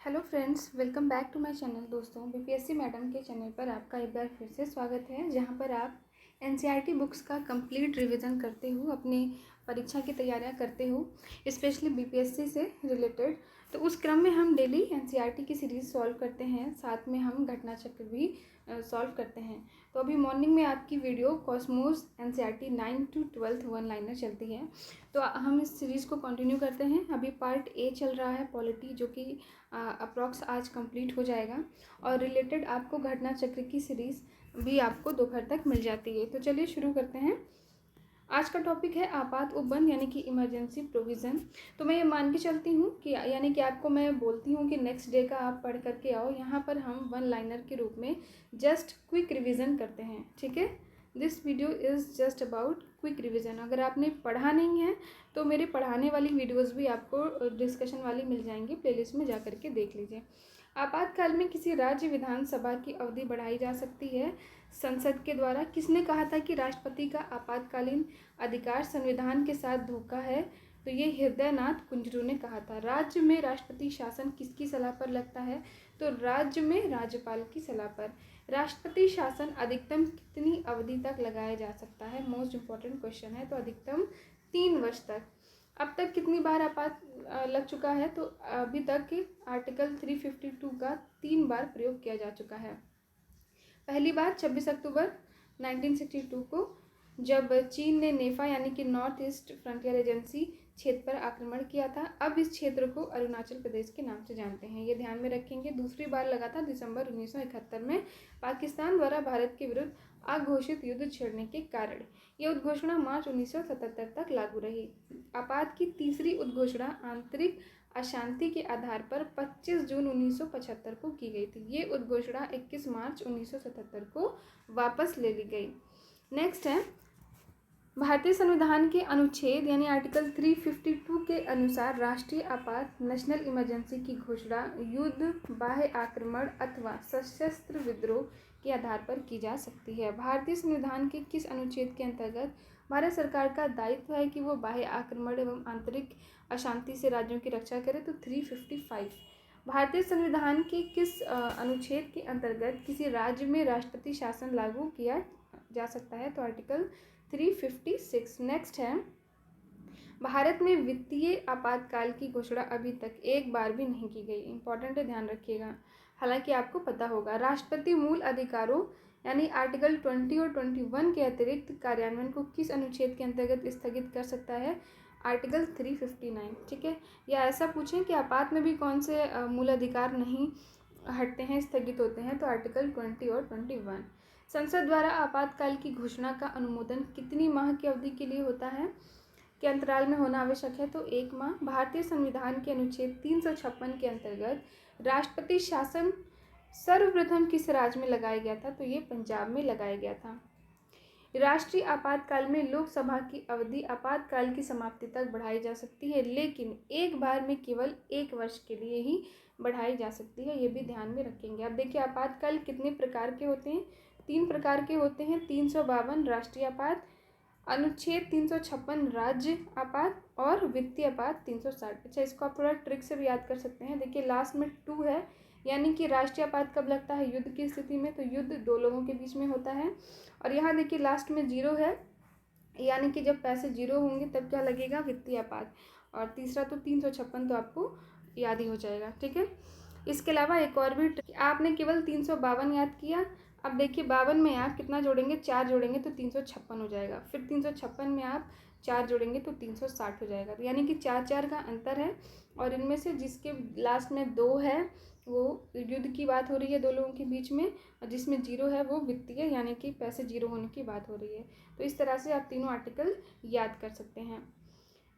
Hello friends, welcome back to my channel. दोस्तों, BPSC madam के channel पर आपका एक बार फिर से स्वागत है, जहां पर आप एनसीईआरटी बुक्स का कंप्लीट रिवीजन करते हो, अपनी परीक्षा की तैयारियां करते हो, स्पेशली बीपीएससी से रिलेटेड। तो उस क्रम में हम डेली एनसीईआरटी की सीरीज़ सॉल्व करते हैं, साथ में हम घटना चक्र भी सॉल्व करते हैं। तो अभी मॉर्निंग में आपकी video Cosmos NCERT 9 to 12 one liner चलती है। तो हम इस सीरीज़ को कंटिन्यू करते हैं। अभी पार्ट ए चल रहा है पॉलिटी, जो कि अप्रॉक्स आज कंप्लीट हो जाएगा, और रिलेटेड आपको घटना चक्र की सीरीज़ भी आपको दोपहर तक मिल जाती है। तो चलिए शुरू करते हैं। आज का टॉपिक है आपात उपबंध यानी कि इमरजेंसी प्रोविज़न। तो मैं ये मान के चलती हूँ कि यानी कि आपको मैं बोलती हूँ कि नेक्स्ट डे का आप पढ़ करके आओ। यहाँ पर हम वन लाइनर के रूप में जस्ट क्विक रिवीजन करते हैं, ठीक है। This video is just about quick revision. अगर आपने पढ़ा नहीं है तो मेरे पढ़ाने वाली वीडियोस भी आपको डिस्कशन वाली मिल जाएंगी, प्लेलिस्ट में जा करके देख लीजिए। आपातकाल में किसी राज्य विधानसभा की अवधि बढ़ाई जा सकती है संसद के द्वारा। किसने कहा था कि राष्ट्रपति का आपातकालीन अधिकार संविधान के साथ धोखा है? तो ये हृदयनाथ कुंजरू ने कहा था। राज्य में राष्ट्रपति शासन किसकी सलाह पर लगता है? तो राज्य में राज्यपाल की सलाह पर। राष्ट्रपति शासन अधिकतम कितनी अवधि तक लगाया जा सकता है? मोस्ट इम्पॉर्टेंट क्वेश्चन है। तो अधिकतम 3 वर्ष तक। अब तक कितनी बार आपात लग चुका है? तो अभी तक आर्टिकल 352 का 3 बार प्रयोग किया जा चुका है। पहली बार 26 अक्टूबर 1962 को, जब चीन ने नेफा यानी कि नॉर्थ ईस्ट फ्रंटियर एजेंसी क्षेत्र पर आक्रमण किया था। अब इस क्षेत्र को अरुणाचल प्रदेश के नाम से जानते हैं, ये ध्यान में रखेंगे। दूसरी बार लगा था दिसंबर 1971 में, पाकिस्तान द्वारा भारत के विरुद्ध अघोषित युद्ध छेड़ने के कारण। ये उद्घोषणा मार्च 1977 तक लागू रही। आपात की तीसरी उद्घोषणा आंतरिक अशांति के आधार पर 25 जून 1975 को की गई थी। ये उद्घोषणा 21 मार्च 1977 को वापस ले ली गई। नेक्स्ट है, भारतीय संविधान के अनुच्छेद यानी आर्टिकल 352 के अनुसार राष्ट्रीय आपात नेशनल इमरजेंसी की घोषणा युद्ध, बाह्य आक्रमण अथवा सशस्त्र विद्रोह के आधार पर की जा सकती है। भारतीय संविधान के किस अनुच्छेद के अंतर्गत भारत सरकार का दायित्व है कि वो बाह्य आक्रमण एवं आंतरिक अशांति से राज्यों की रक्षा करे? तो 355। भारतीय संविधान के किस अनुच्छेद के अंतर्गत किसी राज्य में राष्ट्रपति शासन लागू किया जा सकता है? तो आर्टिकल 356। नेक्स्ट है, भारत में वित्तीय आपातकाल की घोषणा अभी तक एक बार भी नहीं की गई। इंपॉर्टेंट है, ध्यान रखिएगा। हालांकि आपको पता होगा, राष्ट्रपति मूल अधिकारों यानी आर्टिकल 20 और 21 के अतिरिक्त कार्यान्वयन को किस अनुच्छेद के अंतर्गत स्थगित कर सकता है? आर्टिकल 359, ठीक है। या ऐसा पूछें कि आपात में भी कौन से मूल अधिकार नहीं हटते हैं, स्थगित होते हैं? तो आर्टिकल 20 और 21। संसद द्वारा आपातकाल की घोषणा का अनुमोदन कितनी माह की अवधि के लिए होता है, के अंतराल में होना आवश्यक है? तो 1 माह। भारतीय संविधान के अनुच्छेद 356 के अंतर्गत राष्ट्रपति शासन सर्वप्रथम किस राज्य में लगाया गया था? तो ये पंजाब में लगाया गया था। राष्ट्रीय आपातकाल में लोकसभा की अवधि आपातकाल की समाप्ति तक बढ़ाई जा सकती है, लेकिन एक बार में केवल 1 वर्ष के लिए ही बढ़ाई जा सकती है, ये भी ध्यान में रखेंगे। अब देखिए, आपातकाल कितने प्रकार के होते हैं? 3 प्रकार के होते हैं। 352 राष्ट्रीय आपात, अनुच्छेद 356 राज्य आपात, और वित्तीय आपात 360। अच्छा, इसको आप थोड़ा ट्रिक से भी याद कर सकते हैं। देखिए, लास्ट में 2 है, यानी कि राष्ट्रीय आपात कब लगता है? युद्ध की स्थिति में। तो युद्ध 2 लोगों के बीच में होता है। और यहाँ देखिए लास्ट में 0 है, यानी कि जब पैसे 0 होंगे तब क्या लगेगा? वित्तीय आपात। और तीसरा तो 356 तो आपको याद ही हो जाएगा, ठीक है। इसके अलावा एक और भी, आपने केवल 352 याद किया। अब देखिए 52 में आप कितना जोड़ेंगे? 4 जोड़ेंगे तो 356 हो जाएगा। फिर 356 में आप 4 जोड़ेंगे तो 360 हो जाएगा। तो यानी कि 4 का अंतर है, और इनमें से जिसके लास्ट में 2 है वो युद्ध की बात हो रही है 2 लोगों के बीच में, और जिसमें 0 है वो वित्तीय यानी कि पैसे 0 होने की बात हो रही है। तो इस तरह से आप तीनों आर्टिकल याद कर सकते हैं।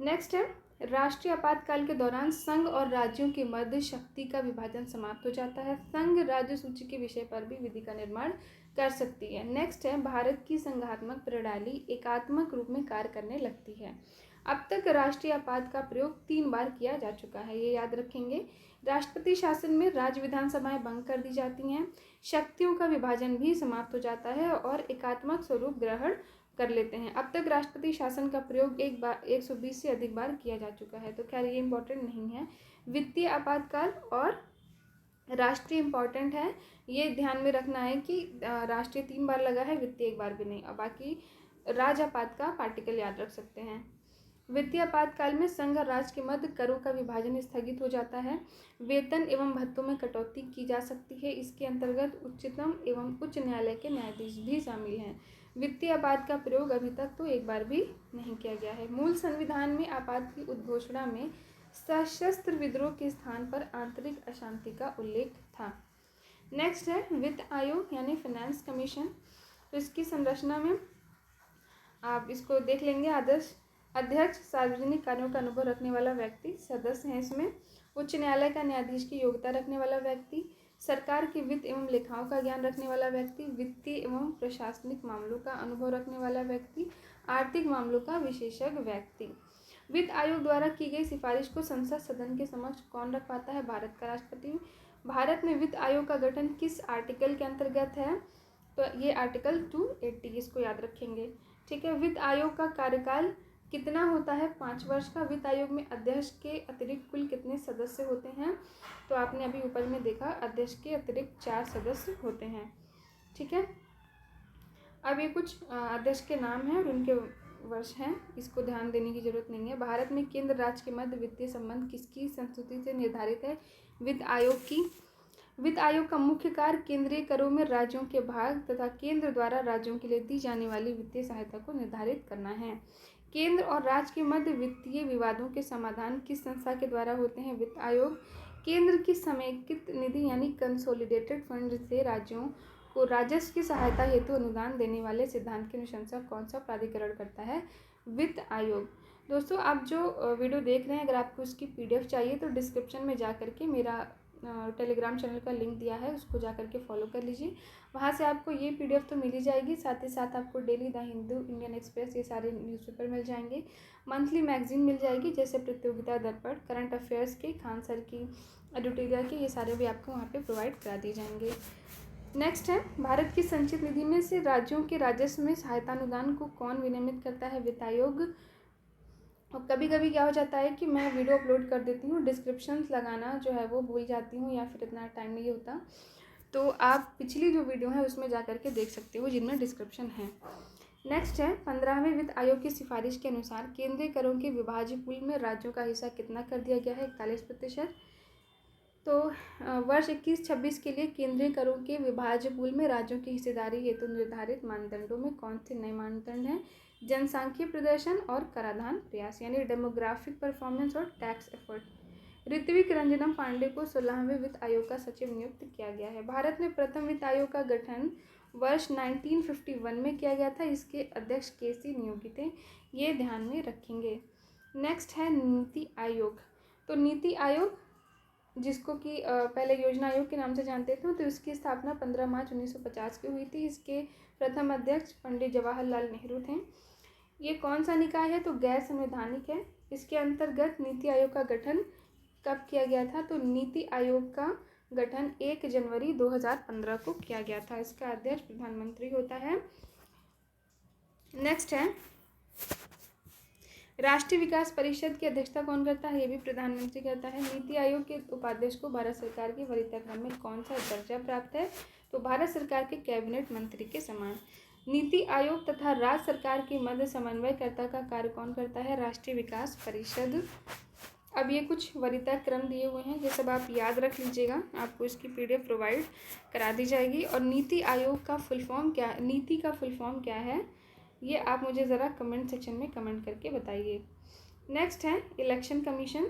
नेक्स्ट है, राष्ट्रीय आपातकाल के दौरान संघ और राज्यों के मध्य शक्ति का विभाजन समाप्त हो जाता है। संघ राज्य सूची के विषय पर भी विधि का निर्माण कर सकती है। नेक्स्ट है, भारत की संघात्मक प्रणाली एकात्मक रूप में कार्य करने लगती है। अब तक राष्ट्रीय आपात का प्रयोग 3 बार किया जा चुका है, ये याद रखेंगे। राष्ट्रपति शासन में राज्य विधानसभाएं भंग कर दी जाती हैं, शक्तियों का विभाजन भी समाप्त हो जाता है, और एकात्मक स्वरूप ग्रहण कर लेते हैं। अब तक राष्ट्रपति शासन का प्रयोग 120 से अधिक बार किया जा चुका है। तो खैर ये इंपॉर्टेंट नहीं है। वित्तीय आपातकाल और राष्ट्रीय इम्पॉर्टेंट है, ये ध्यान में रखना है कि राष्ट्रीय 3 बार लगा है, वित्तीय 1 बार भी नहीं। और बाकी राजआपात का पार्टिकल याद रख सकते हैं। वित्तीय आपातकाल में संघ और राज्य के मध्य करों का विभाजन स्थगित हो जाता है। वेतन एवं भत्तों में कटौती की जा सकती है। इसके अंतर्गत उच्चतम एवं उच्च न्यायालय के न्यायाधीश भी शामिल हैं। वित्तीय आपात का प्रयोग अभी तक तो 1 बार भी नहीं किया गया है। मूल संविधान में आपात की उद्घोषणा में सशस्त्र विद्रोह के स्थान पर आंतरिक अशांति का उल्लेख था। नेक्स्ट है वित्त आयोग यानी फाइनेंस कमीशन। तो इसकी संरचना में आप इसको देख लेंगे। अध्यक्ष सार्वजनिक कार्यों का अनुभव रखने वाला व्यक्ति, सदस्य हैं इसमें। उच्च न्यायालय का न्यायाधीश की योग्यता रखने वाला व्यक्ति, सरकार के वित्त एवं लेखाओं का ज्ञान रखने वाला व्यक्ति, वित्तीय एवं प्रशासनिक मामलों का अनुभव रखने वाला व्यक्ति, आर्थिक मामलों का विशेषज्ञ व्यक्ति। वित्त आयोग द्वारा की गई सिफारिश को संसद सदन के समक्ष कौन रख पाता है? भारत का राष्ट्रपति। भारत में वित्त आयोग का गठन किस आर्टिकल के अंतर्गत है? तो ये आर्टिकल 280, इसको याद रखेंगे। ठीक है। वित्त आयोग का कार्यकाल कितना होता है? 5 वर्ष का। वित्त आयोग में अध्यक्ष के अतिरिक्त कुल कितने सदस्य होते हैं? तो आपने अभी ऊपर में देखा, अध्यक्ष के अतिरिक्त 4 सदस्य होते हैं। ठीक है। अब ये कुछ अध्यक्ष के नाम हैं और उनके वर्ष हैं, इसको ध्यान देने की जरूरत नहीं है। भारत में केंद्र राज्य के मध्य वित्तीय संबंध किसकी संस्तुति से निर्धारित है? वित्त आयोग की। वित्त आयोग का मुख्य कार्य केंद्रीय करों में राज्यों के भाग तथा केंद्र द्वारा राज्यों के लिए दी जाने वाली वित्तीय सहायता को निर्धारित करना है। केंद्र और राज्य के मध्य वित्तीय विवादों के समाधान किस संस्था के द्वारा होते हैं? वित्त आयोग। केंद्र की समेकित निधि यानी कंसोलिडेटेड फंड से राज्यों को राजस्व की सहायता हेतु अनुदान देने वाले सिद्धांत की अनुशंसा कौन सा प्राधिकरण करता है? वित्त आयोग। दोस्तों, आप जो वीडियो देख रहे हैं, अगर आपको उसकी PDF चाहिए तो डिस्क्रिप्शन में जा करके मेरा टेलीग्राम चैनल का लिंक दिया है, उसको जा करके फॉलो कर लीजिए। वहाँ से आपको ये PDF तो मिल ही जाएगी, साथ ही साथ आपको daily the Hindu, Indian express, ये सारे न्यूज़पेपर मिल जाएंगे। मंथली मैगजीन मिल जाएगी, जैसे प्रतियोगिता दर्पण, करंट अफेयर्स के, खान सर की, एडिटोरियल के, ये सारे भी आपको वहाँ पे प्रोवाइड करा दिए जाएंगे। नेक्स्ट है, भारत की संचित निधि में से राज्यों के राजस्व में सहायता अनुदान को कौन विनियमित करता है? वित्त आयोग। और कभी कभी क्या हो जाता है कि मैं वीडियो अपलोड कर देती हूँ, डिस्क्रिप्शंस लगाना जो है वो भूल जाती हूँ या फिर इतना टाइम नहीं होता, तो आप पिछली जो वीडियो है उसमें जा करके देख सकते हो जिनमें डिस्क्रिप्शन है। नेक्स्ट है, 15वें वित्त आयोग की सिफारिश के अनुसार केंद्रीय करों के विभाज्य पूल में राज्यों का हिस्सा कितना कर दिया गया है? 41%। तो वर्ष 21-26 के लिए केंद्रीय करों के विभाज्य पूल में राज्यों की हिस्सेदारी हेतु निर्धारित मानदंडों में कौन से नए मानदंड हैं? जनसांख्यिकीय प्रदर्शन और कराधान प्रयास यानी डेमोग्राफिक परफॉर्मेंस और टैक्स एफर्ट। ऋत्विक रंजनम पांडे को 16वें वित्त आयोग का सचिव नियुक्त किया गया है। भारत में प्रथम वित्त आयोग का गठन वर्ष 1951 में किया गया था। इसके अध्यक्ष KC नियोगी थे, ये ध्यान में रखेंगे। नेक्स्ट है नीति आयोग। तो नीति आयोग, जिसको कि पहले योजना आयोग के नाम से जानते थे, तो इसकी स्थापना 15 मार्च 1950 की हुई थी। इसके प्रथम अध्यक्ष पंडित जवाहरलाल नेहरू थे। ये कौन सा निकाय है? तो गैर संवैधानिक है। इसके अंतर्गत नीति आयोग का गठन कब किया गया था? तो नीति आयोग का गठन 1 जनवरी 2015 को किया गया था। इसका अध्यक्ष प्रधानमंत्री होता है। नेक्स्ट है, राष्ट्रीय विकास परिषद की अध्यक्षता कौन करता है? ये भी प्रधानमंत्री करता है। नीति आयोग के उपाध्यक्ष को भारत सरकार के वरीयता क्रम में कौन सा दर्जा प्राप्त है? तो भारत सरकार के कैबिनेट मंत्री के समान। नीति आयोग तथा राज्य सरकार के मध्य समन्वयकर्ता का कार्य कौन करता है? राष्ट्रीय विकास परिषद। अब ये कुछ वरीयता क्रम दिए हुए हैं, ये सब आप याद रख लीजिएगा, आपको इसकी PDF प्रोवाइड करा दी जाएगी। और नीति आयोग का फुल फॉर्म क्या, नीति का फुल फॉर्म क्या है, ये आप मुझे ज़रा कमेंट सेक्शन में कमेंट करके बताइए। नेक्स्ट है इलेक्शन कमीशन।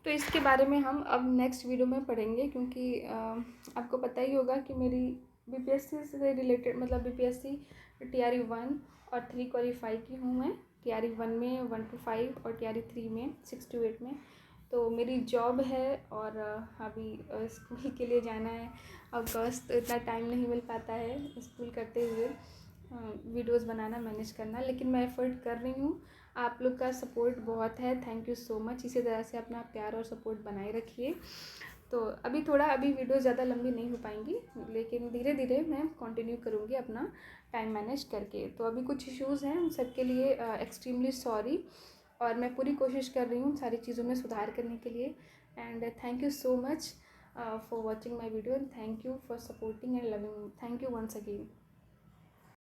तो इसके बारे में हम अब नेक्स्ट वीडियो में पढ़ेंगे, क्योंकि आपको पता ही होगा कि मेरी BPSC से रिलेटेड, मतलब BPSC TRE 1 और 3 क्वालिफाई की हूँ मैं। TRE 1 में 1 to 5 और TRE 3 में 6 to 8 में। तो मेरी जॉब है और अभी स्कूल के लिए जाना है अगस्त, तो इतना टाइम नहीं मिल पाता है स्कूल करते हुए वीडियोस बनाना, मैनेज करना, लेकिन मैं एफर्ट कर रही हूँ। आप लोग का सपोर्ट बहुत है, थैंक यू सो मच। इसी तरह से अपना प्यार और सपोर्ट बनाए रखिए। तो अभी वीडियो ज़्यादा लंबी नहीं हो पाएंगी, लेकिन धीरे धीरे मैं कंटिन्यू करूँगी अपना टाइम मैनेज करके। तो अभी कुछ इश्यूज़ हैं, उन सब के लिए एक्सट्रीमली सॉरी, और मैं पूरी कोशिश कर रही हूँ सारी चीज़ों में सुधार करने के लिए। And thank you so much. for watching my video, and thank you for supporting and loving me. Thank you once again.